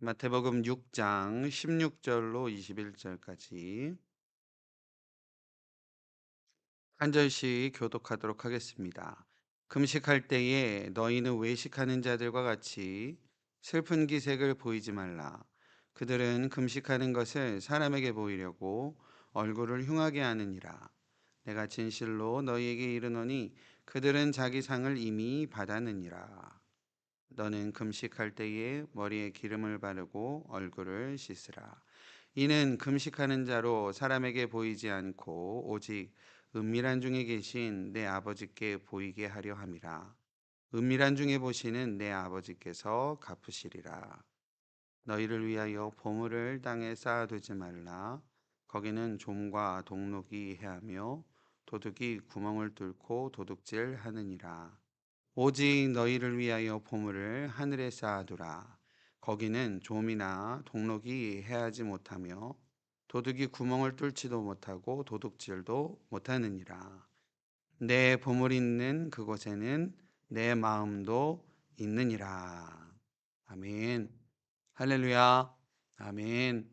마태복음 6장 16절로 21절까지 한 절씩 교독하도록 하겠습니다. 금식할 때에 너희는 외식하는 자들과 같이 슬픈 기색을 보이지 말라. 그들은 금식하는 것을 사람에게 보이려고 얼굴을 흉하게 하느니라. 내가 진실로 너희에게 이르노니 그들은 자기 상을 이미 받았느니라. 너는 금식할 때에 머리에 기름을 바르고 얼굴을 씻으라. 이는 금식하는 자로 사람에게 보이지 않고 오직 은밀한 중에 계신 내 아버지께 보이게 하려 함이라. 은밀한 중에 보시는 내 아버지께서 갚으시리라. 너희를 위하여 보물을 땅에 쌓아두지 말라. 거기는 좀과 동록이 해하며 도둑이 구멍을 뚫고 도둑질 하느니라. 오직 너희를 위하여 보물을 하늘에 쌓아두라. 거기는 좀이나 동록이 해하지 못하며 도둑이 구멍을 뚫지도 못하고 도둑질도 못하느니라. 내 보물이 있는 그곳에는 내 마음도 있느니라. 아멘. 할렐루야. 아멘.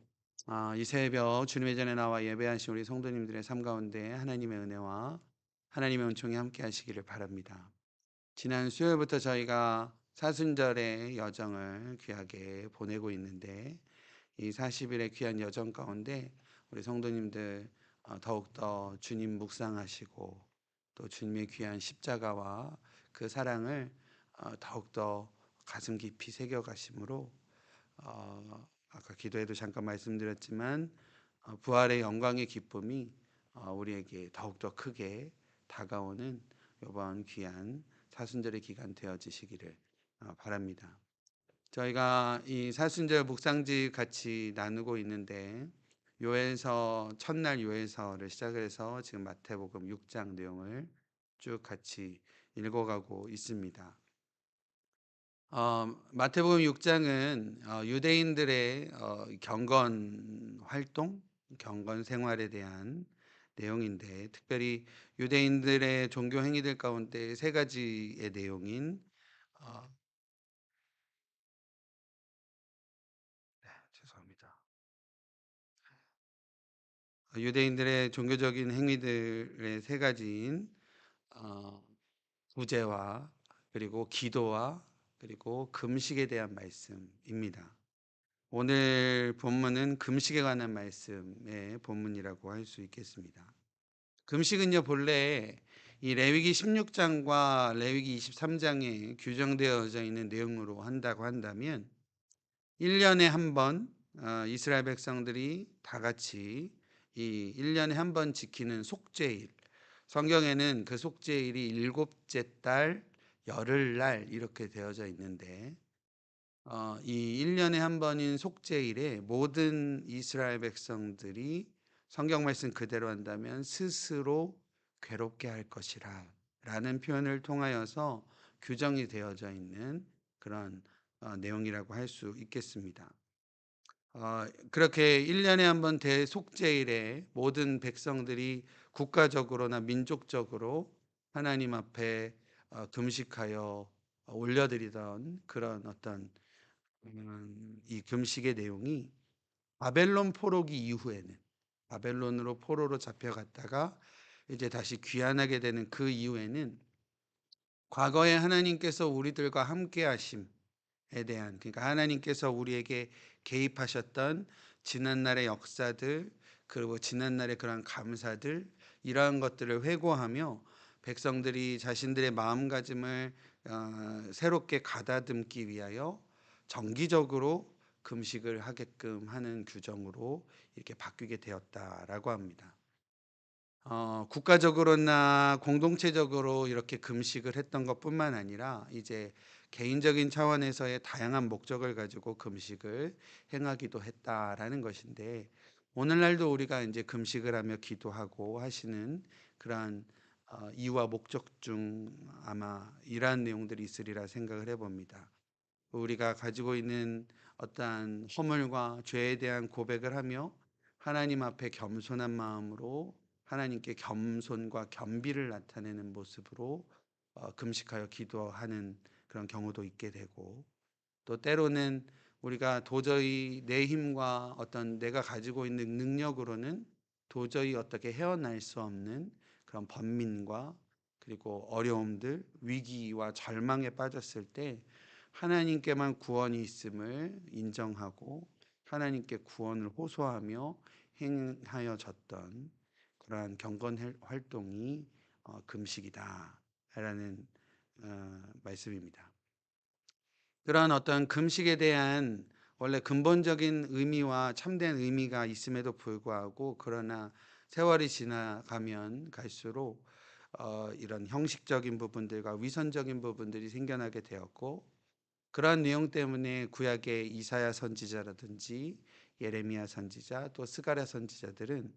이 새벽 주님의 전에 나와 예배하신 우리 성도님들의 삶 가운데 하나님의 은혜와 하나님의 은총이 함께 하시기를 바랍니다. 지난 수요일부터 저희가 사순절의 여정을 귀하게 보내고 있는데 이 40일의 귀한 여정 가운데 우리 성도님들 더욱더 주님 묵상하시고 또 주님의 귀한 십자가와 그 사랑을 더욱더 가슴 깊이 새겨가심으로 아까 기도에도 잠깐 말씀드렸지만 부활의 영광의 기쁨이 우리에게 더욱더 크게 다가오는 이번 귀한 사순절의 기간 되어지시기를 바랍니다. 저희가 이 사순절 묵상집 같이 나누고 있는데 요엘서 첫날 요엘서를 시작해서 지금 마태복음 6장 내용을 쭉 같이 읽어가고 있습니다. 마태복음 6장은 유대인들의 경건 활동, 경건 생활에 대한 내용인데 특별히 유대인들의 종교 행위들 가운데 세 가지의 내용인 어, 죄송합니다. 유대인들의 종교적인 행위들의 세 가지인 어, 구제와 그리고 기도와 그리고 금식에 대한 말씀입니다. 오늘 본문은 금식에 관한 말씀의 본문이라고 할 수 있겠습니다. 금식은요, 본래 이 레위기 16장과 레위기 23장에 규정되어져 있는 내용으로 한다고 한다면 1년에 한 번 이스라엘 백성들이 다 같이 이 1년에 한 번 지키는 속죄일, 성경에는 그 속죄일이 일곱째 달 열흘날 이렇게 되어져 있는데 이 1년에 한 번인 속죄일에 모든 이스라엘 백성들이 성경 말씀 그대로 한다면 스스로 괴롭게 할 것이라 라는 표현을 통하여서 규정이 되어져 있는 그런 내용이라고 할 수 있겠습니다. 그렇게 1년에 한 번 대속죄일에 모든 백성들이 국가적으로나 민족적으로 하나님 앞에 금식하여 올려드리던 그런 어떤 이 금식의 내용이 바벨론 포로기 이후에는 바벨론으로 포로로 잡혀갔다가 이제 다시 귀환하게 되는 그 이후에는 과거에 하나님께서 우리들과 함께 하심에 대한, 그러니까 하나님께서 우리에게 개입하셨던 지난날의 역사들 그리고 지난날의 그런 감사들 이러한 것들을 회고하며 백성들이 자신들의 마음가짐을 새롭게 가다듬기 위하여 정기적으로 금식을 하게끔 하는 규정으로 이렇게 바뀌게 되었다라고 합니다. 국가적으로나 공동체적으로 이렇게 금식을 했던 것뿐만 아니라 이제 개인적인 차원에서의 다양한 목적을 가지고 금식을 행하기도 했다라는 것인데 오늘날도 우리가 이제 금식을 하며 기도하고 하시는 그러한 이유와 목적 중 아마 이러한 내용들이 있으리라 생각을 해봅니다. 우리가 가지고 있는 어떠한 허물과 죄에 대한 고백을 하며 하나님 앞에 겸손한 마음으로 하나님께 겸손과 겸비를 나타내는 모습으로 금식하여 기도하는 그런 경우도 있게 되고 또 때로는 우리가 도저히 내 힘과 어떤 내가 가지고 있는 능력으로는 도저히 어떻게 헤어날 수 없는 그런 번민과 그리고 어려움들, 위기와 절망에 빠졌을 때 하나님께만 구원이 있음을 인정하고 하나님께 구원을 호소하며 행하여졌던 그러한 경건 활동이 금식이다라는 말씀입니다. 그러한 어떤 금식에 대한 원래 근본적인 의미와 참된 의미가 있음에도 불구하고 그러나 세월이 지나가면 갈수록 이런 형식적인 부분들과 위선적인 부분들이 생겨나게 되었고 그러한 내용 때문에 구약의 이사야 선지자라든지 예레미야 선지자 또 스가랴 선지자들은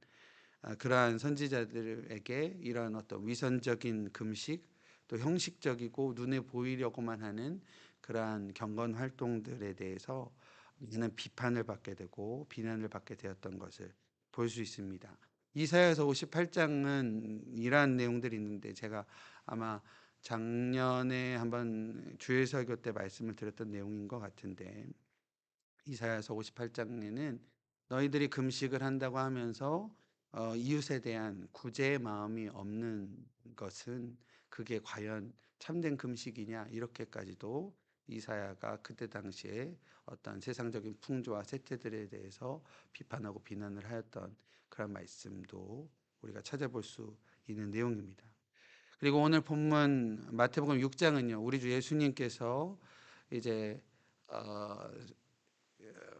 그러한 선지자들에게 이러한 어떤 위선적인 금식 또 형식적이고 눈에 보이려고만 하는 그러한 경건 활동들에 대해서 많은 비판을 받게 되고 비난을 받게 되었던 것을 볼 수 있습니다. 이사야서 58장은 이러한 내용들이 있는데 제가 아마 작년에 한번 주일 설교 때 말씀을 드렸던 내용인 것 같은데 이사야서 58장에는 너희들이 금식을 한다고 하면서 이웃에 대한 구제의 마음이 없는 것은 그게 과연 참된 금식이냐 이렇게까지도 이사야가 그때 당시에 어떤 세상적인 풍조와 세태들에 대해서 비판하고 비난을 하였던 그런 말씀도 우리가 찾아볼 수 있는 내용입니다. 그리고 오늘 본문 마태복음 6장은요. 우리 주 예수님께서 이제 어,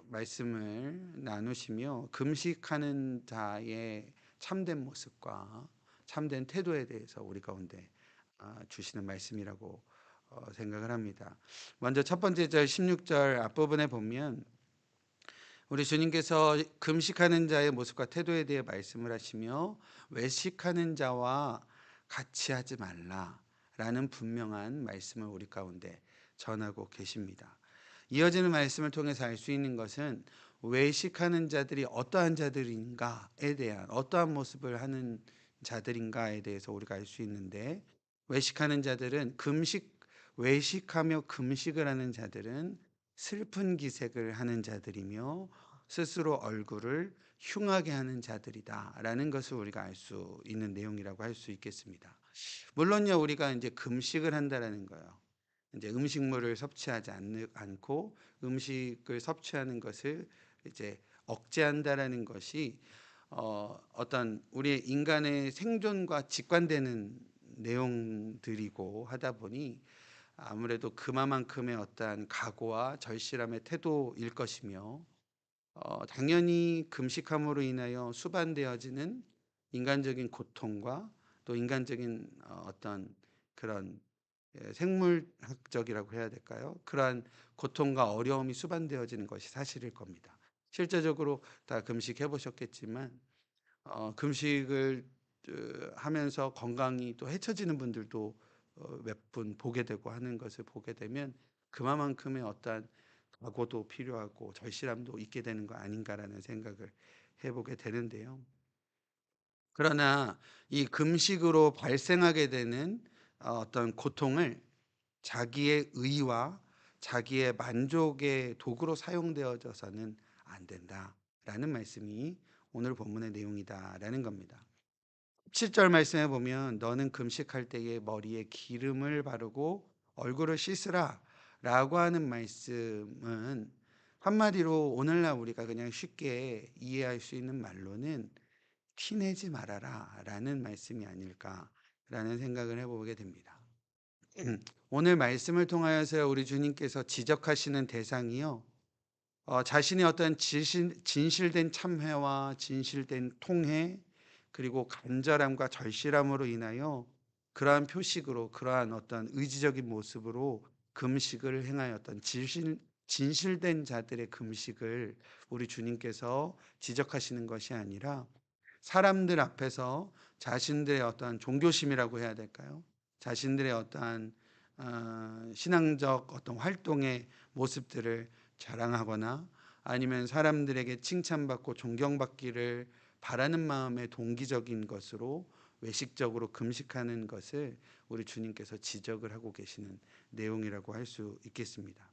말씀을 나누시며 금식하는 자의 참된 모습과 참된 태도에 대해서 우리 가운데 주시는 말씀이라고 생각을 합니다. 먼저 첫 번째 절 16절 앞부분에 보면 우리 주님께서 금식하는 자의 모습과 태도에 대해 말씀을 하시며 외식하는 자와 같이 하지 말라라는 분명한 말씀을 우리 가운데 전하고 계십니다. 이어지는 말씀을 통해서 알 수 있는 것은 외식하는 자들이 어떠한 자들인가에 대한 어떠한 모습을 하는 자들인가에 대해서 우리가 알 수 있는데 외식하는 자들은 외식하며 금식을 하는 자들은 슬픈 기색을 하는 자들이며 스스로 얼굴을 흉하게 하는 자들이다라는 것을 우리가 알 수 있는 내용이라고 할 수 있겠습니다. 물론요 우리가 이제 금식을 한다라는 거예요. 이제 음식물을 섭취하지 않고 음식을 섭취하는 것을 이제 억제한다라는 것이 어떤 우리 인간의 생존과 직관되는 내용들이고 하다 보니 아무래도 그만큼의 어떠한 각오와 절실함의 태도일 것이며 당연히 금식함으로 인하여 수반되어지는 인간적인 고통과 또 인간적인 어떤 그런 생물학적이라고 해야 될까요? 그러한 고통과 어려움이 수반되어지는 것이 사실일 겁니다. 실제적으로 다 금식해 보셨겠지만 금식을 하면서 건강이 또 해쳐지는 분들도 몇 분 보게 되고 하는 것을 보게 되면 그만큼의 어떠한 각오도 필요하고 절실함도 있게 되는 거 아닌가라는 생각을 해보게 되는데요. 그러나 이 금식으로 발생하게 되는 어떤 고통을 자기의 의와 자기의 만족의 도구로 사용되어져서는 안 된다라는 말씀이 오늘 본문의 내용이다라는 겁니다. 17절 말씀에 보면 너는 금식할 때에 머리에 기름을 바르고 얼굴을 씻으라 라고 하는 말씀은 한마디로 오늘날 우리가 그냥 쉽게 이해할 수 있는 말로는 티내지 말아라 라는 말씀이 아닐까라는 생각을 해보게 됩니다. 오늘 말씀을 통하여서 우리 주님께서 지적하시는 대상이요. 자신의 어떤 진실된 참회와 진실된 통회 그리고 간절함과 절실함으로 인하여 그러한 표식으로 그러한 어떤 의지적인 모습으로 금식을 행하였던 진실된 자들의 금식을 우리 주님께서 지적하시는 것이 아니라 사람들 앞에서 자신들의 어떠한 종교심이라고 해야 될까요? 자신들의 어떠한 신앙적 어떤 활동의 모습들을 자랑하거나 아니면 사람들에게 칭찬받고 존경받기를 바라는 마음의 동기적인 것으로 외식적으로 금식하는 것을 우리 주님께서 지적을 하고 계시는 내용이라고 할 수 있겠습니다.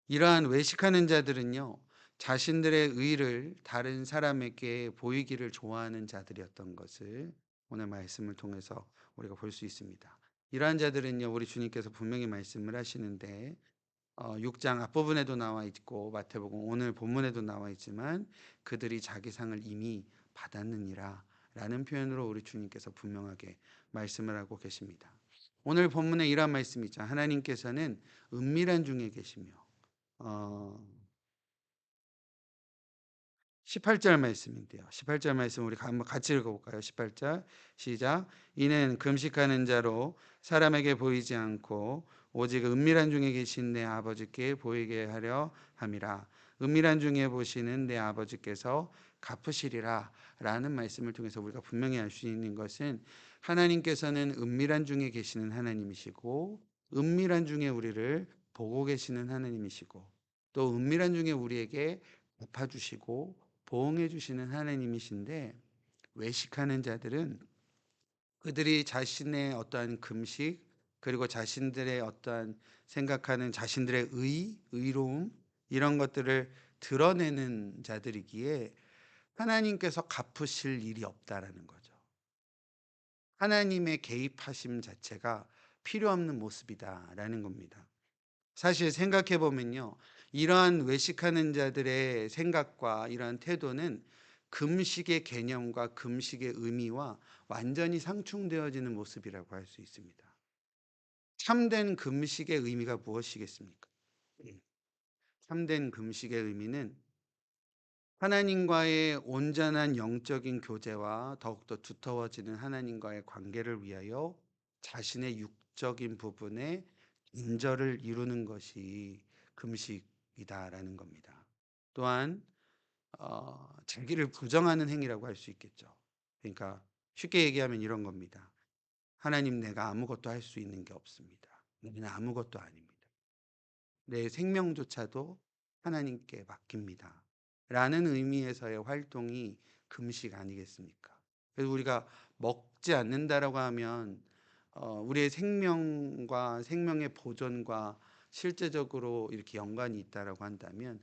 이러한 외식하는 자들은요, 자신들의 의를 다른 사람에게 보이기를 좋아하는 자들이었던 것을 오늘 말씀을 통해서 우리가 볼 수 있습니다. 이러한 자들은요, 우리 주님께서 분명히 말씀을 하시는데 6장 앞부분에도 나와 있고 마태복음 오늘 본문에도 나와 있지만 그들이 자기 상을 이미 받았느니라 라는 표현으로 우리 주님께서 분명하게 말씀을 하고 계십니다. 오늘 본문에 이러한 말씀이 있죠. 하나님께서는 은밀한 중에 계시며 어 18절 말씀인데요. 18절 말씀 우리 한번 같이 읽어볼까요? 18절 시작. 이는 금식하는 자로 사람에게 보이지 않고 오직 은밀한 중에 계신 내 아버지께 보이게 하려 함이라. 은밀한 중에 보시는 내 아버지께서 갚으시리라 라는 말씀을 통해서 우리가 분명히 알 수 있는 것은 하나님께서는 은밀한 중에 계시는 하나님이시고 은밀한 중에 우리를 보고 계시는 하나님이시고 또 은밀한 중에 우리에게 갚아주시고 보응해 주시는 하나님이신데 외식하는 자들은 그들이 자신의 어떠한 금식 그리고 자신들의 어떠한 생각하는 자신들의 의로움 이런 것들을 드러내는 자들이기에 하나님께서 갚으실 일이 없다라는 거죠. 하나님의 개입하심 자체가 필요 없는 모습이다라는 겁니다. 사실 생각해 보면요. 이러한 외식하는 자들의 생각과 이러한 태도는 금식의 개념과 금식의 의미와 완전히 상충되어지는 모습이라고 할 수 있습니다. 참된 금식의 의미가 무엇이겠습니까? 예. 참된 금식의 의미는 하나님과의 온전한 영적인 교제와 더욱더 두터워지는 하나님과의 관계를 위하여 자신의 육적인 부분에 인절을 이루는 것이 금식이다라는 겁니다. 또한 자기를 부정하는 행위라고 할 수 있겠죠. 그러니까 쉽게 얘기하면 이런 겁니다. 하나님 내가 아무것도 할 수 있는 게 없습니다. 나는 아무것도 아닙니다. 내 생명조차도 하나님께 맡깁니다. 라는 의미에서의 활동이 금식 아니겠습니까? 그래서 우리가 먹지 않는다라고 하면 우리의 생명과 생명의 보존과 실제적으로 이렇게 연관이 있다라고 한다면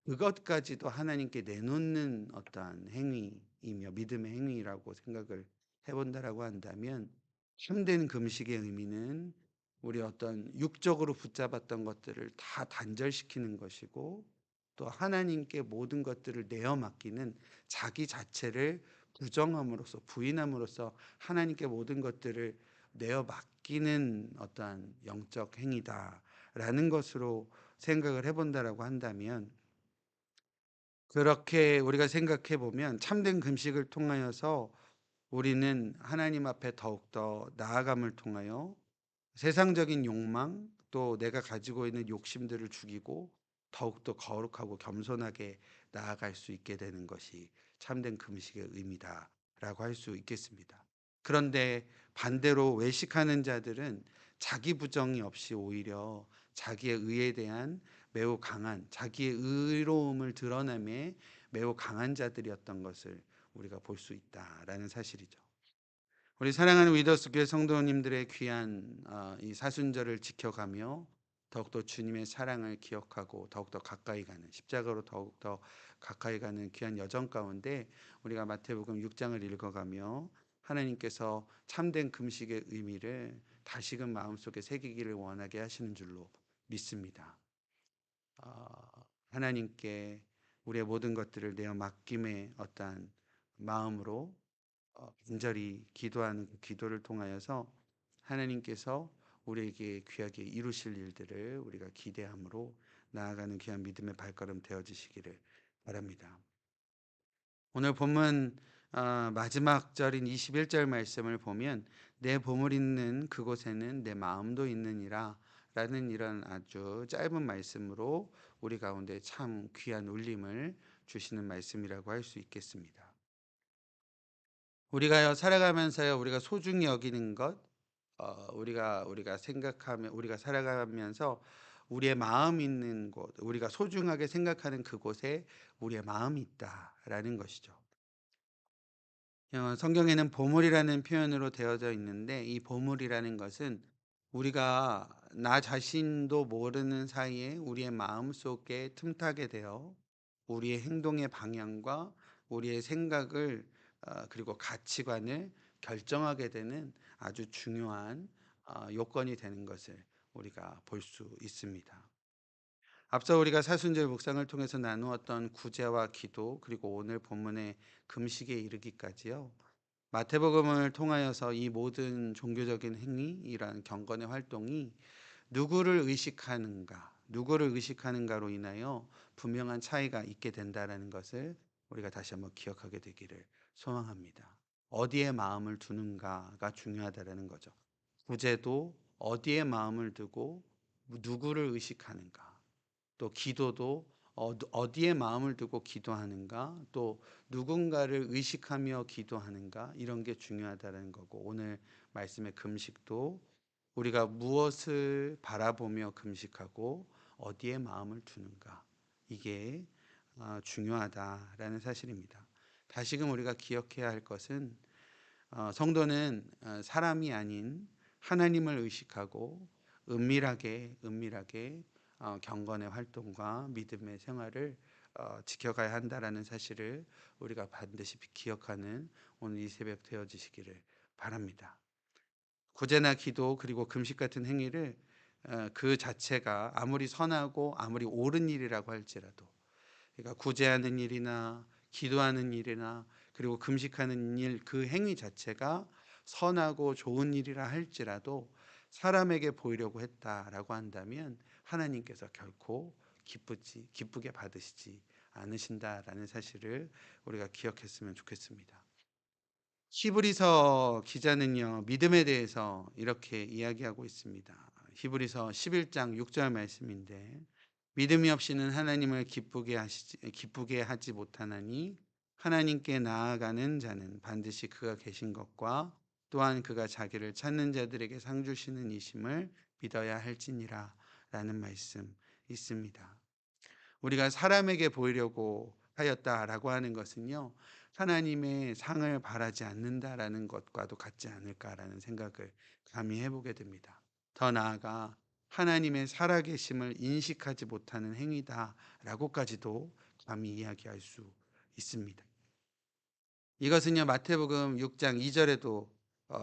그것까지도 하나님께 내놓는 어떠한 행위이며 믿음의 행위라고 생각을 해본다라고 한다면 참된 금식의 의미는 우리 어떤 육적으로 붙잡았던 것들을 다 단절시키는 것이고 또 하나님께 모든 것들을 내어 맡기는 자기 자체를 부정함으로써 부인함으로써 하나님께 모든 것들을 내어 맡기는 어떠한 영적 행위다라는 것으로 생각을 해본다라고 한다면 그렇게 우리가 생각해 보면 참된 금식을 통하여서 우리는 하나님 앞에 더욱더 나아감을 통하여 세상적인 욕망 또 내가 가지고 있는 욕심들을 죽이고 더욱더 거룩하고 겸손하게 나아갈 수 있게 되는 것이 참된 금식의 의미다라고 할 수 있겠습니다. 그런데 반대로 외식하는 자들은 자기 부정이 없이 오히려 자기의 의에 대한 매우 강한 자기의 의로움을 드러남에 매우 강한 자들이었던 것을 우리가 볼 수 있다라는 사실이죠. 우리 사랑하는 위더스 교회 성도님들의 귀한 이 사순절을 지켜가며 더욱더 주님의 사랑을 기억하고 더욱더 가까이 가는 십자가로 더욱더 가까이 가는 귀한 여정 가운데 우리가 마태복음 6장을 읽어가며 하나님께서 참된 금식의 의미를 다시금 마음속에 새기기를 원하게 하시는 줄로 믿습니다. 하나님께 우리의 모든 것들을 내어 맡김의 어떠한 마음으로 간절히 기도하는 그 기도를 통하여서 하나님께서 우리에게 귀하게 이루실 일들을 우리가 기대함으로 나아가는 귀한 믿음의 발걸음 되어지시기를 바랍니다. 오늘 본문 마지막 절인 21절 말씀을 보면 내 보물 있는 그곳에는 내 마음도 있느니라 라는 이런 아주 짧은 말씀으로 우리 가운데 참 귀한 울림을 주시는 말씀이라고 할 수 있겠습니다. 우리가요 살아가면서요 우리가 소중히 여기는 것 우리가 생각하면 우리가 살아가면서 우리의 마음 있는 곳 우리가 소중하게 생각하는 그곳에 우리의 마음이 있다라는 것이죠. 성경에는 보물이라는 표현으로 되어져 있는데 이 보물이라는 것은 우리가 나 자신도 모르는 사이에 우리의 마음속에 틈타게 되어 우리의 행동의 방향과 우리의 생각을 그리고 가치관을 결정하게 되는 아주 중요한 요건이 되는 것을 우리가 볼 수 있습니다. 앞서 우리가 사순절 묵상을 통해서 나누었던 구제와 기도 그리고 오늘 본문의 금식에 이르기까지요. 마태복음을 통하여서 이 모든 종교적인 행위, 이러한 경건의 활동이 누구를 의식하는가로 인하여 분명한 차이가 있게 된다라는 것을 우리가 다시 한번 기억하게 되기를 소망합니다. 어디에 마음을 두는가가 중요하다라는 거죠. 구제도 어디에 마음을 두고 누구를 의식하는가, 또 기도도 어디에 마음을 두고 기도하는가, 또 누군가를 의식하며 기도하는가, 이런 게 중요하다는 거고, 오늘 말씀의 금식도 우리가 무엇을 바라보며 금식하고 어디에 마음을 두는가, 이게 중요하다라는 사실입니다. 다시금 우리가 기억해야 할 것은 성도는 사람이 아닌 하나님을 의식하고 은밀하게 경건의 활동과 믿음의 생활을 지켜가야 한다라는 사실을 우리가 반드시 기억하는 오늘 이 새벽 되어지시기를 바랍니다. 구제나 기도 그리고 금식 같은 행위를 그 자체가 아무리 선하고 아무리 옳은 일이라고 할지라도, 그러니까 구제하는 일이나 기도하는 일이나 그리고 금식하는 일, 그 행위 자체가 선하고 좋은 일이라 할지라도 사람에게 보이려고 했다라고 한다면 하나님께서 결코 기쁘게 받으시지 않으신다라는 사실을 우리가 기억했으면 좋겠습니다. 히브리서 기자는요, 믿음에 대해서 이렇게 이야기하고 있습니다. 히브리서 11장 6절 말씀인데, 믿음이 없이는 하나님을 기쁘게 하지 못하나니 하나님께 나아가는 자는 반드시 그가 계신 것과 또한 그가 자기를 찾는 자들에게 상 주시는 이심을 믿어야 할지니라 라는 말씀 있습니다. 우리가 사람에게 보이려고 하였다라고 하는 것은요, 하나님의 상을 바라지 않는다라는 것과도 같지 않을까라는 생각을 감히 해보게 됩니다. 더 나아가 하나님의 살아계심을 인식하지 못하는 행위다라고까지도 감히 이야기할 수 있습니다. 이것은요, 마태복음 6장 2절에도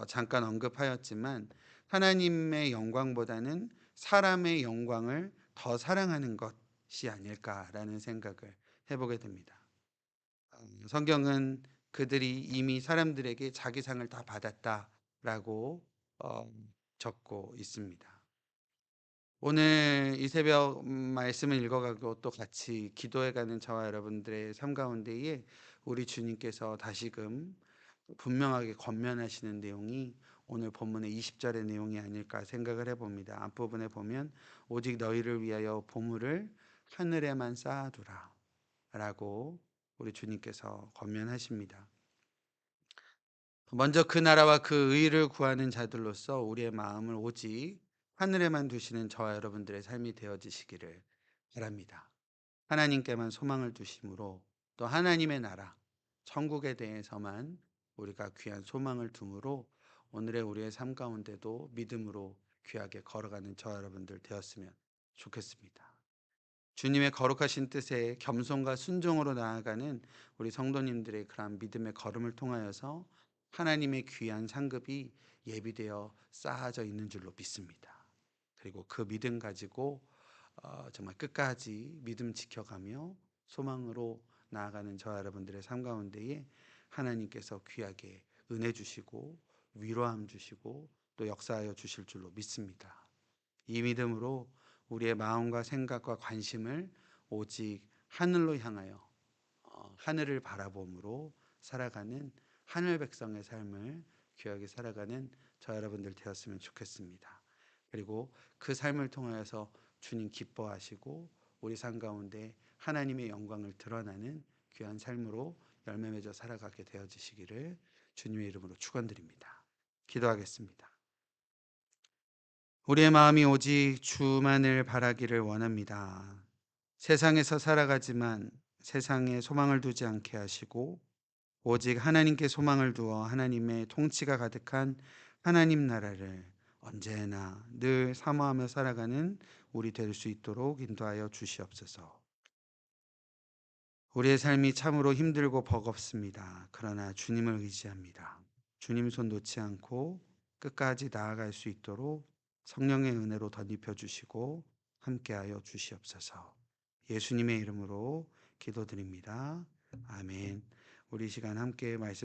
잠깐 언급하였지만 하나님의 영광보다는 사람의 영광을 더 사랑하는 것이 아닐까라는 생각을 해보게 됩니다. 성경은 그들이 이미 사람들에게 자기 상을 다 받았다라고 어, 적고 있습니다. 오늘 이 새벽 말씀을 읽어가고 또 같이 기도해가는 저와 여러분들의 삶 가운데에 우리 주님께서 다시금 분명하게 권면하시는 내용이 오늘 본문의 20절의 내용이 아닐까 생각을 해봅니다. 앞부분에 보면 오직 너희를 위하여 보물을 하늘에만 쌓아두라 라고 우리 주님께서 권면하십니다. 먼저 그 나라와 그 의를 구하는 자들로서 우리의 마음을 오직 하늘에만 두시는 저와 여러분들의 삶이 되어지시기를 바랍니다. 하나님께만 소망을 두심으로, 또 하나님의 나라, 천국에 대해서만 우리가 귀한 소망을 둠으로 오늘의 우리의 삶 가운데도 믿음으로 귀하게 걸어가는 저와 여러분들 되었으면 좋겠습니다. 주님의 거룩하신 뜻에 겸손과 순종으로 나아가는 우리 성도님들의 그러한 믿음의 걸음을 통하여서 하나님의 귀한 상급이 예비되어 쌓아져 있는 줄로 믿습니다. 그리고 그 믿음 가지고 정말 끝까지 믿음 지켜가며 소망으로 나아가는 저와 여러분들의 삶 가운데에 하나님께서 귀하게 은혜 주시고 위로함 주시고 또 역사하여 주실 줄로 믿습니다. 이 믿음으로 우리의 마음과 생각과 관심을 오직 하늘로 향하여 하늘을 바라봄으로 살아가는 하늘 백성의 삶을 귀하게 살아가는 저 여러분들 되었으면 좋겠습니다. 그리고 그 삶을 통하여서 주님 기뻐하시고 우리 삶 가운데 하나님의 영광을 드러나는 귀한 삶으로 열매 맺어 살아가게 되어지시기를 주님의 이름으로 축원드립니다. 기도하겠습니다. 우리의 마음이 오직 주만을 바라기를 원합니다. 세상에서 살아가지만 세상에 소망을 두지 않게 하시고 오직 하나님께 소망을 두어 하나님의 통치가 가득한 하나님 나라를 언제나 늘 사모하며 살아가는 우리 될 수 있도록 인도하여 주시옵소서. 우리의 삶이 참으로 힘들고 버겁습니다. 그러나 주님을 의지합니다. 주님 손 놓지 않고 끝까지 나아갈 수 있도록 성령의 은혜로 덧입혀 주시고 함께하여 주시옵소서. 예수님의 이름으로 기도드립니다. 아멘. 우리 이 시간 함께 말씀